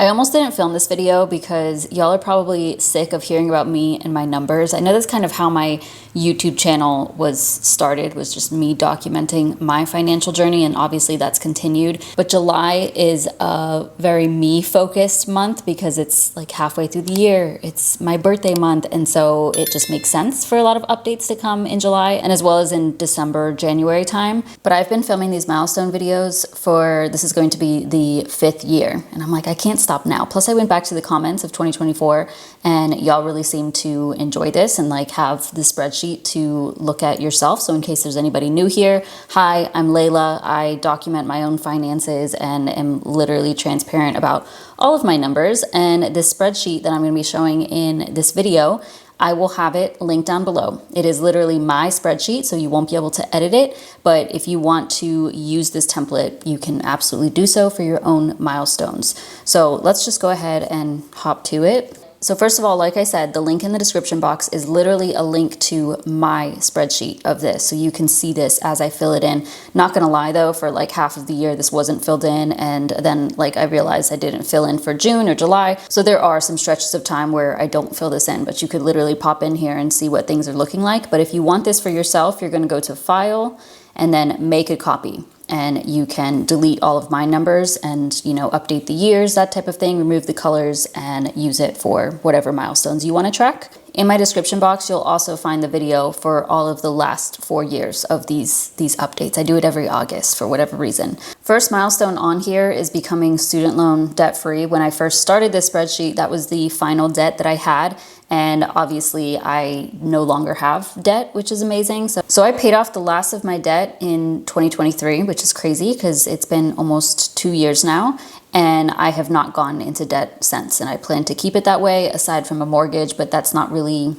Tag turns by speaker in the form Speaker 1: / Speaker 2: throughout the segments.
Speaker 1: I almost didn't film this video because y'all are probably sick of hearing about me and my numbers. I know that's kind of how my YouTube channel was started, was just me documenting my financial journey, and obviously that's continued. But July is a very me-focused month because it's like halfway through the year. It's my birthday month, and so it just makes sense for a lot of updates to come in July, and as well as in December, January time. But I've been filming these milestone videos for, this is going to be the 5th year, and I'm like, I can't stop now. Plus I went back to the comments of 2024 and y'all really seem to enjoy this and like have the spreadsheet to look at yourself. So in case there's anybody new here, hi, I'm Layla. I document my own finances and am literally transparent about all of my numbers. And this spreadsheet that I'm going to be showing in this video, I will have it linked down below. It is literally my spreadsheet, so you won't be able to edit it. But if you want to use this template, you can absolutely do so for your own milestones. So let's just go ahead and hop to it. So first of all, like I said, the link in the description box is literally a link to my spreadsheet of this. So you can see this as I fill it in. Not gonna lie though, for like half of the year, this wasn't filled in. And then like I realized I didn't fill in for June or July. So there are some stretches of time where I don't fill this in, but you could literally pop in here and see what things are looking like. But if you want this for yourself, you're gonna go to File and then Make a Copy. And you can delete all of my numbers and, you know, update the years, that type of thing, remove the colors and use it for whatever milestones you want to track. In my description box, you'll also find the video for all of the last 4 years of these updates. I do it every August for whatever reason. First milestone on here is becoming student loan debt free. When I first started this spreadsheet, that was the final debt that I had. And obviously I no longer have debt, which is amazing. So I paid off the last of my debt in 2023, which is crazy because it's been almost 2 years now. And I have not gone into debt since. And I plan to keep it that way aside from a mortgage, but that's not really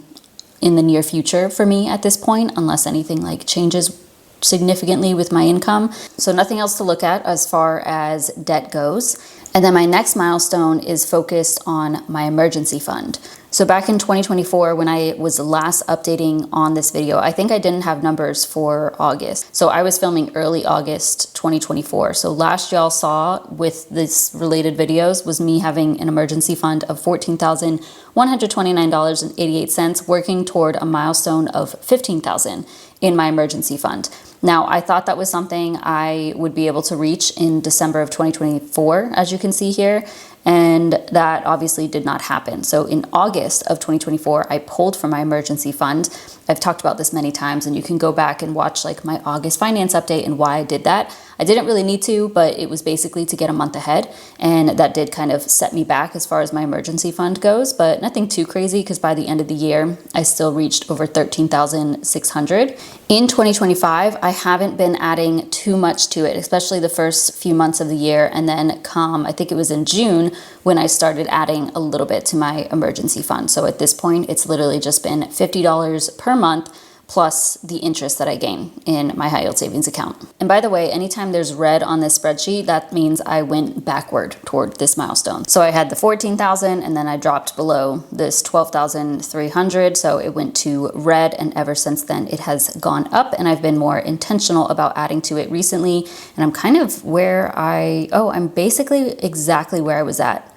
Speaker 1: in the near future for me at this point, unless anything like changes significantly with my income. So nothing else to look at as far as debt goes. And then my next milestone is focused on my emergency fund. So back in 2024, when I was last updating on this video, I think I didn't have numbers for August. So I was filming early August 2024. So last y'all saw with this related videos was me having an emergency fund of $14,129.88, working toward a milestone of $15,000 in my emergency fund. Now, I thought that was something I would be able to reach in December of 2024, as you can see here, and that obviously did not happen. So in August of 2024, I pulled from my emergency fund. I've talked about this many times, and you can go back and watch like my August finance update and why I did that. I didn't really need to, but it was basically to get a month ahead, and that did kind of set me back as far as my emergency fund goes, but nothing too crazy because by the end of the year, I still reached over $13,600. In 2025, I haven't been adding too much to it, especially the first few months of the year, and then I think it was in June when I started adding a little bit to my emergency fund. So at this point, it's literally just been $50 per month plus the interest that I gain in my high yield savings account. And by the way, anytime there's red on this spreadsheet, that means I went backward toward this milestone. So I had the 14,000 and then I dropped below this 12,300. So it went to red, and ever since then it has gone up, and I've been more intentional about adding to it recently. And I'm kind of where I'm basically exactly where I was at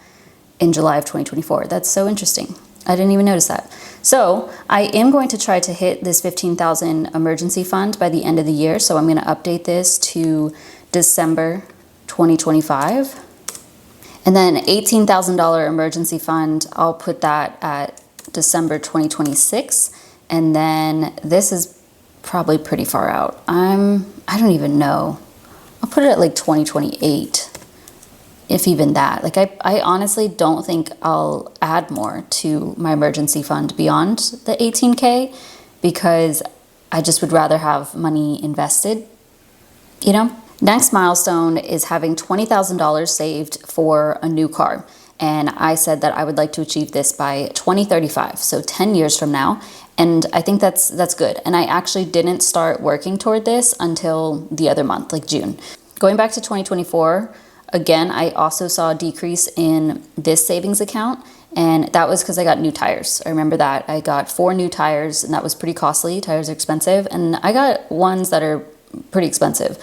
Speaker 1: in July of 2024. That's so interesting. I didn't even notice that. So I am going to try to hit this 15,000 emergency fund by the end of the year. So I'm going to update this to December 2025. And then $18,000 emergency fund, I'll put that at December 2026. And then this is probably pretty far out. I don't even know. I'll put it at like 2028. If even that. Like I honestly don't think I'll add more to my emergency fund beyond the 18K because I just would rather have money invested, you know? Next milestone is having $20,000 saved for a new car. And I said that I would like to achieve this by 2035, so 10 years from now. And I think that's good. And I actually didn't start working toward this until the other month, like June. Going back to 2024, again, I also saw a decrease in this savings account, and that was because I got new tires. I remember that. I got 4 new tires, and that was pretty costly. Tires are expensive, and I got ones that are pretty expensive.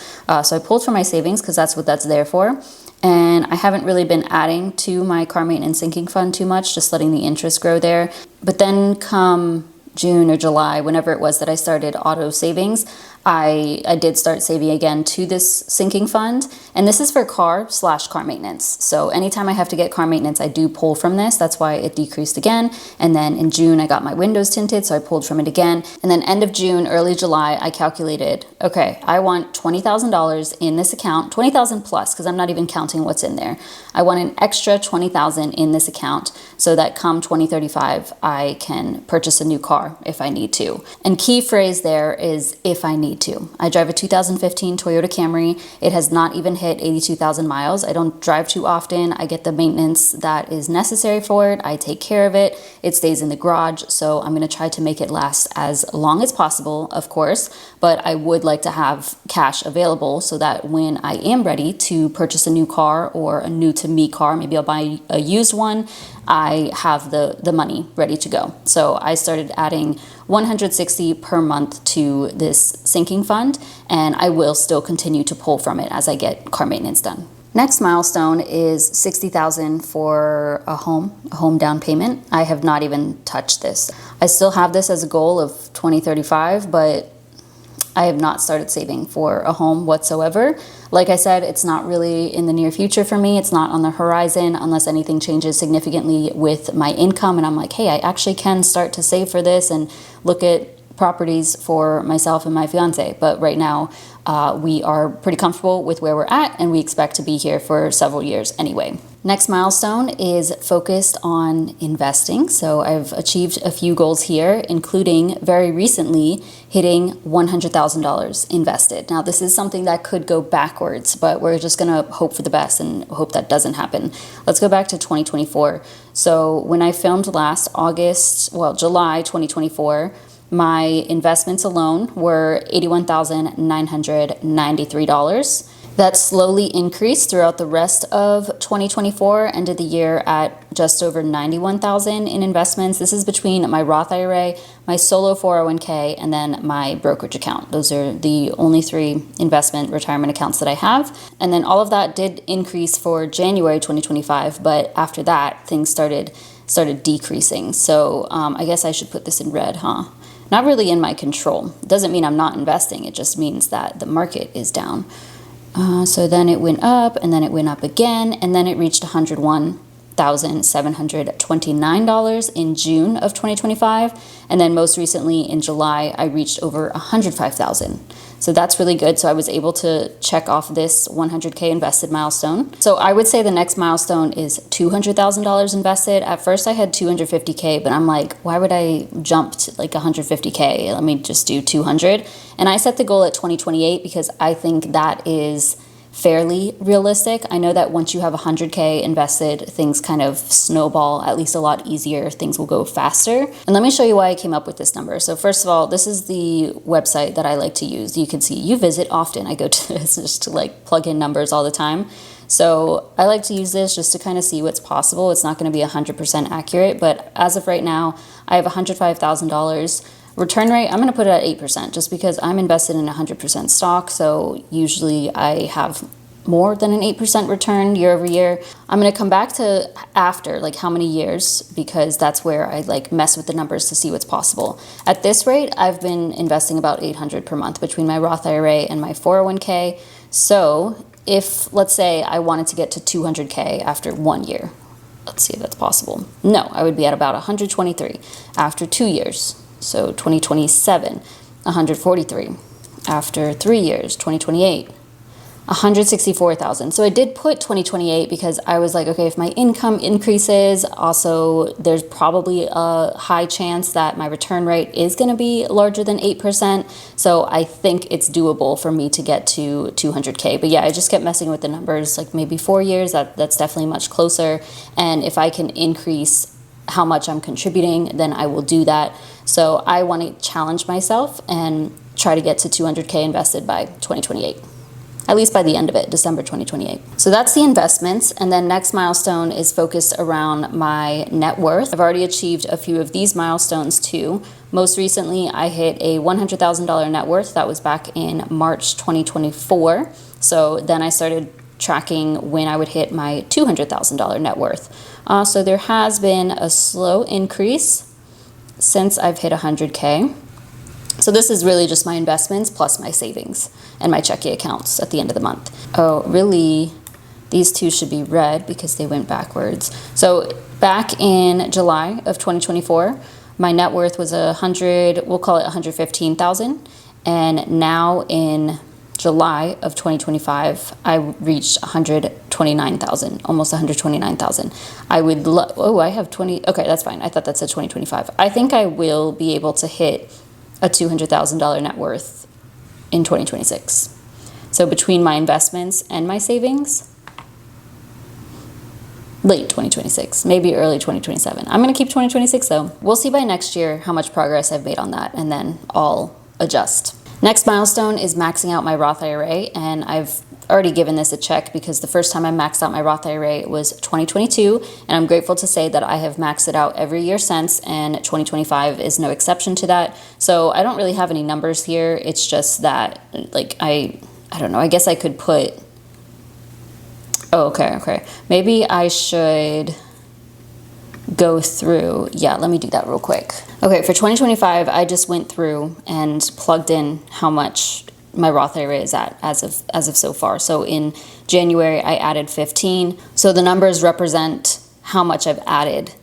Speaker 1: So I pulled from my savings because that's what that's there for. And I haven't really been adding to my car maintenance sinking fund too much, just letting the interest grow there. But then come June or July, whenever it was that I started auto savings, I did start saving again to this sinking fund. And this is for car/car maintenance. So anytime I have to get car maintenance, I do pull from this. That's why it decreased again. And then in June, I got my windows tinted, so I pulled from it again. And then end of June, early July, I calculated, okay, I want $20,000 in this account, 20,000 plus, because I'm not even counting what's in there. I want an extra 20,000 in this account so that come 2035, I can purchase a new car if I need to. And key phrase there is if I need to. I drive a 2015 Toyota Camry. It has not even hit 82,000 miles. I don't drive too often. I get the maintenance that is necessary for it. I take care of it. It stays in the garage. So I'm going to try to make it last as long as possible, of course, but I would like to have cash available so that when I am ready to purchase a new car or a new to me car, maybe I'll buy a used one, I have the money ready to go. So I started adding $160 per month to this sinking fund, and I will still continue to pull from it as I get car maintenance done. Next milestone is $60,000 for a home down payment. I have not even touched this. I still have this as a goal of 2035, but I have not started saving for a home whatsoever. Like I said, it's not really in the near future for me. It's not on the horizon unless anything changes significantly with my income and I'm like, hey, I actually can start to save for this and look at properties for myself and my fiance. But right now, we are pretty comfortable with where we're at and we expect to be here for several years anyway. Next milestone is focused on investing. So I've achieved a few goals here, including very recently hitting $100,000 invested. Now, this is something that could go backwards, but we're just going to hope for the best and hope that doesn't happen. Let's go back to 2024. So when I filmed last July 2024, my investments alone were $81,993. That slowly increased throughout the rest of 2024, ended the year at just over $91,000 in investments. This is between my Roth IRA, my solo 401k, and then my brokerage account. Those are the only three investment retirement accounts that I have. And then all of that did increase for January 2025, but after that, things started decreasing. So I guess I should put this in red, huh? Not really in my control. It doesn't mean I'm not investing. It just means that the market is down. So then it went up, and then it went up again, and then it reached $101,729 in June of 2025. And then most recently in July, I reached over $105,000. So that's really good. So I was able to check off this 100K invested milestone. So I would say the next milestone is $200,000 invested. At first I had 250K, but I'm like, why would I jump to like 150K? Let me just do 200. And I set the goal at 2028 because I think that is fairly realistic. I know that once you have 100K invested, things kind of snowball at least a lot easier. Things will go faster. And let me show you why I came up with this number. So first of all, this is the website that I like to use. You can see you visit often. I go to this just to like plug in numbers all the time. So I like to use this just to kind of see what's possible. It's not going to be 100% accurate, but as of right now, I have $105,000. Return rate, I'm going to put it at 8% just because I'm invested in 100% stock. So usually I have more than an 8% return year over year. I'm going to come back to after, like how many years, because that's where I like mess with the numbers to see what's possible. At this rate, I've been investing about $800 per month between my Roth IRA and my 401k. So if, let's say I wanted to get to 200K after 1 year, let's see if that's possible. No, I would be at about 123 after 2 years. So 2027, 143. After 3 years, 2028, 164,000. So I did put 2028 because I was like, okay, if my income increases, also there's probably a high chance that my return rate is going to be larger than 8%. So I think it's doable for me to get to 200K. But yeah, I just kept messing with the numbers, like maybe 4 years, that's definitely much closer. And if I can increase how much I'm contributing, then I will do that. So I want to challenge myself and try to get to 200K invested by 2028. At least by the end of it, December 2028. So that's the investments. And then next milestone is focused around my net worth. I've already achieved a few of these milestones too. Most recently, I hit a $100,000 net worth. That was back in March 2024. So then I started tracking when I would hit my $200,000 net worth. So there has been a slow increase since I've hit 100K. So this is really just my investments plus my savings and my checking accounts at the end of the month. Oh, really? These two should be red because they went backwards. So back in July of 2024, my net worth was we'll call it 115,000. And now in July of 2025, I reached 129,000, almost 129,000. I have 20, okay, that's fine. I thought that said 2025. I think I will be able to hit a $200,000 net worth in 2026. So between my investments and my savings, late 2026, maybe early 2027. I'm going to keep 2026 though. We'll see by next year how much progress I've made on that, and then I'll adjust. Next milestone is maxing out my Roth IRA, and I've already given this a check because the first time I maxed out my Roth IRA was 2022, and I'm grateful to say that I have maxed it out every year since, and 2025 is no exception to that. So I don't really have any numbers here. It's just that, like, I don't know, I guess I could put, oh, okay. Maybe I should go through, yeah, let me do that real quick. Okay, for 2025, I just went through and plugged in how much my Roth IRA is at as of so far. So in January, I added 15. So the numbers represent how much I've added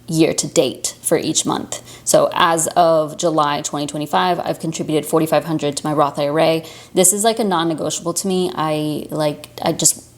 Speaker 1: year to date for each month. So as of July 2025, I've contributed $4,500 to my Roth IRA. This is like a non-negotiable to me.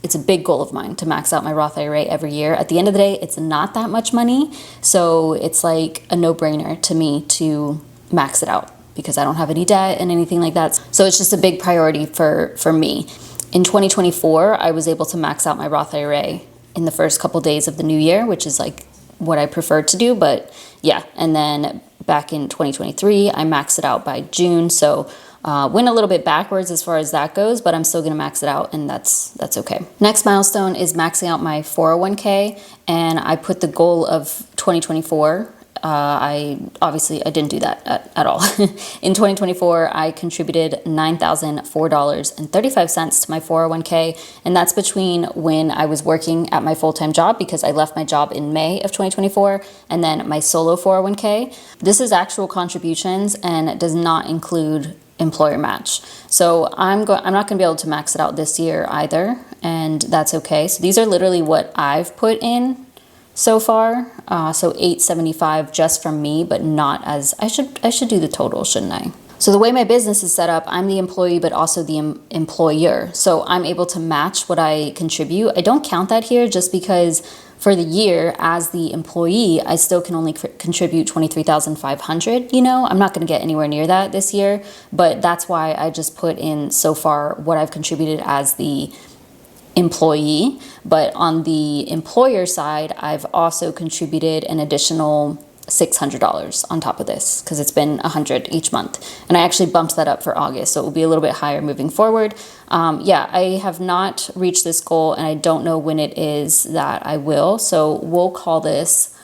Speaker 1: It's a big goal of mine to max out my Roth IRA every year. At the end of the day, it's not that much money. So it's like a no-brainer to me to max it out because I don't have any debt and anything like that. So it's just a big priority for me. In 2024, I was able to max out my Roth IRA in the first couple days of the new year, which is like what I prefer to do, but yeah. And then back in 2023, I maxed it out by June. So went a little bit backwards as far as that goes, but I'm still gonna max it out, and that's okay. Next milestone is maxing out my 401k, and I put the goal of 2024. I didn't do that at all. In 2024, I contributed $9,004.35 to my 401k, and that's between when I was working at my full-time job, because I left my job in May of 2024, and then my solo 401k. This is actual contributions and does not include employer match. So I'm not going to be able to max it out this year either, and that's okay. So these are literally what I've put in so far. So $875 just from me, but not as I should do the total, shouldn't I? So the way my business is set up, I'm the employee, but also the employer. So I'm able to match what I contribute. I don't count that here just because for the year as the employee, I still can only contribute $23,500. You know, I'm not going to get anywhere near that this year, but that's why I just put in so far what I've contributed as the employee. But on the employer side, I've also contributed an additional $600 on top of this because it's been $100 each month, and I actually bumped that up for August, so it will be a little bit higher moving forward. Yeah, I have not reached this goal, and I don't know when it is that I will, so we'll call this,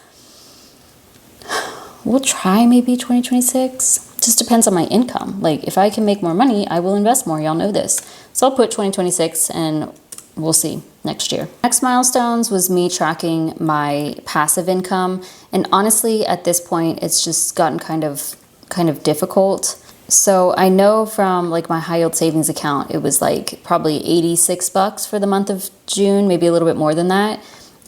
Speaker 1: we'll try maybe 2026. Just depends on my income. Like if I can make more money, I will invest more. Y'all know this. So I'll put 2026 and we'll see next year. Next milestones was me tracking my passive income. And honestly, at this point, it's just gotten kind of difficult. So I know from like my high yield savings account, it was like probably $86 for the month of June, maybe a little bit more than that.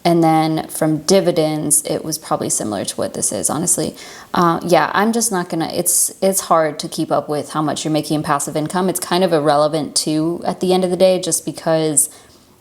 Speaker 1: And then from dividends, it was probably similar to what this is, honestly. Yeah, I'm just not gonna, it's hard to keep up with how much you're making in passive income. It's kind of irrelevant too at the end of the day, just because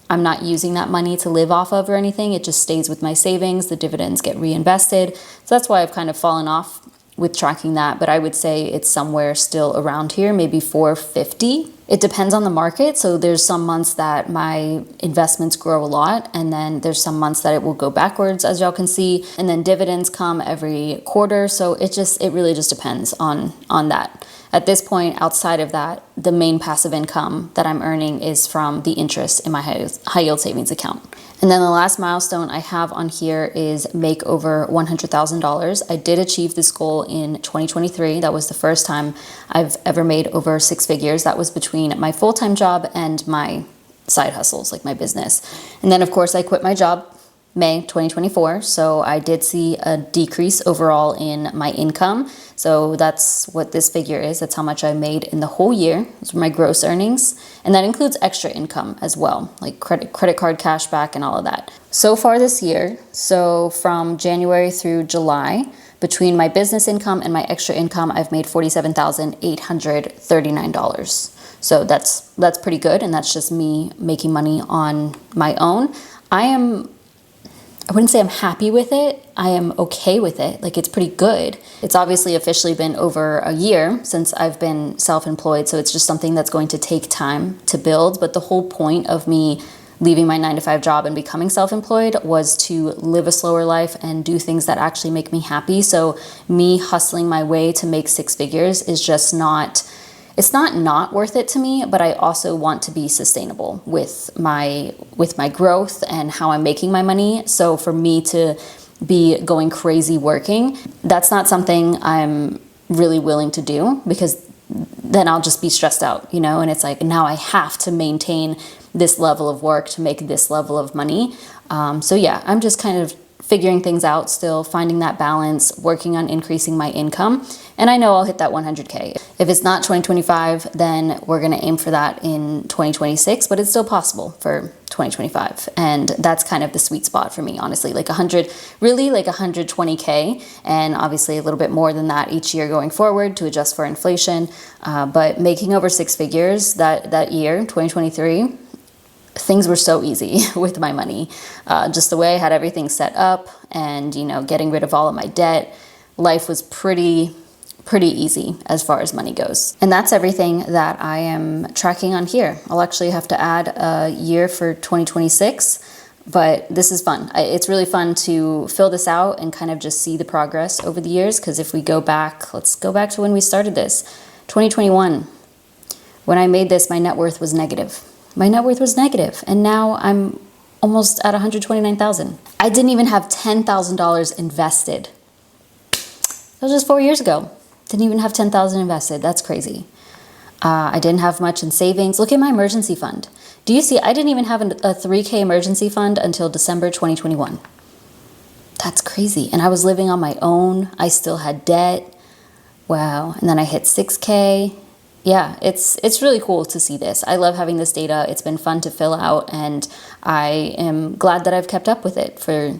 Speaker 1: I'm not using that money to live off of or anything. It just stays with my savings. The dividends get reinvested. So that's why I've kind of fallen off with tracking that. But I would say it's somewhere still around here, maybe 450. It depends on the market. So there's some months that my investments grow a lot, and then there's some months that it will go backwards, as y'all can see. And then dividends come every quarter. So it really just depends on that. At this point, outside of that, the main passive income that I'm earning is from the interest in my high yield savings account. And then the last milestone I have on here is make over $100,000. I did achieve this goal in 2023. That was the first time I've ever made over 6 figures. That was between my full-time job and my side hustles, like my business. And then of course I quit my job May 2024. So I did see a decrease overall in my income. So that's what this figure is. That's how much I made in the whole year. Those were my gross earnings. And that includes extra income as well, like credit card cash back and all of that. So far this year, so from January through July, between my business income and my extra income, I've made $47,839. So that's pretty good. And that's just me making money on my own. I wouldn't say I'm happy with it. I am okay with it. Like, it's pretty good. It's obviously officially been over a year since I've been self-employed, so it's just something that's going to take time to build. But the whole point of me leaving my 9-to-5 job and becoming self-employed was to live a slower life and do things that actually make me happy. So me hustling my way to make 6 figures is just not... It's not worth it to me, but I also want to be sustainable with my growth and how I'm making my money. So for me to be going crazy working, that's not something I'm really willing to do, because then I'll just be stressed out, you know? And it's like, now I have to maintain this level of work to make this level of money. So yeah, I'm just kind of figuring things out still, finding that balance, working on increasing my income. And I know I'll hit that 100K. If it's not 2025, then we're gonna aim for that in 2026, but it's still possible for 2025. And that's kind of the sweet spot for me, honestly, like 120K, and obviously a little bit more than that each year going forward to adjust for inflation. But making over 6 figures that year, 2023, things were so easy with my money. Just the way I had everything set up and, you know, getting rid of all of my debt, life was pretty easy as far as money goes. And that's everything that I am tracking on here. I'll actually have to add a year for 2026, but this is fun. It's really fun to fill this out and kind of just see the progress over the years, because if we go back, let's go back to when we started this. 2021, when I made this, my net worth was negative. My net worth was negative, and now I'm almost at 129,000. I didn't even have $10,000 invested. That was just 4 years ago. Didn't even have 10,000 invested. That's crazy. I didn't have much in savings. Look at my emergency fund. Do you see? I didn't even have a 3K emergency fund until December 2021. That's crazy. And I was living on my own. I still had debt. Wow. And then I hit 6K. Yeah, it's really cool to see this. I love having this data. It's been fun to fill out, and I am glad that I've kept up with it for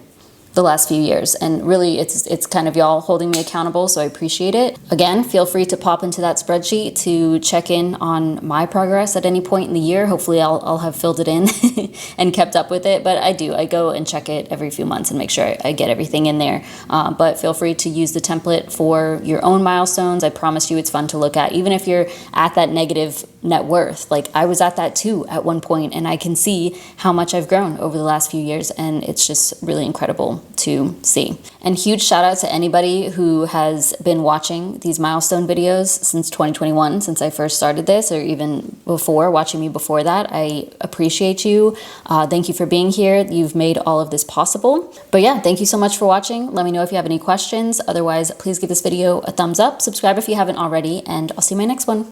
Speaker 1: the last few years. And really, it's kind of y'all holding me accountable, so I appreciate it. Again, feel free to pop into that spreadsheet to check in on my progress at any point in the year. Hopefully I'll have filled it in and kept up with it, but I go and check it every few months and make sure I get everything in there. But feel free to use the template for your own milestones. I promise you it's fun to look at, even if you're at that negative net worth. Like, I was at that too at one point, and I can see how much I've grown over the last few years, and it's just really incredible to see. And huge shout out to anybody who has been watching these milestone videos since 2021, since I first started this, or even before, watching me before that. I appreciate you. Thank you for being here. You've made all of this possible. But yeah, thank you so much for watching. Let me know if you have any questions. Otherwise, please give this video a thumbs up, subscribe if you haven't already, and I'll see you in my next one.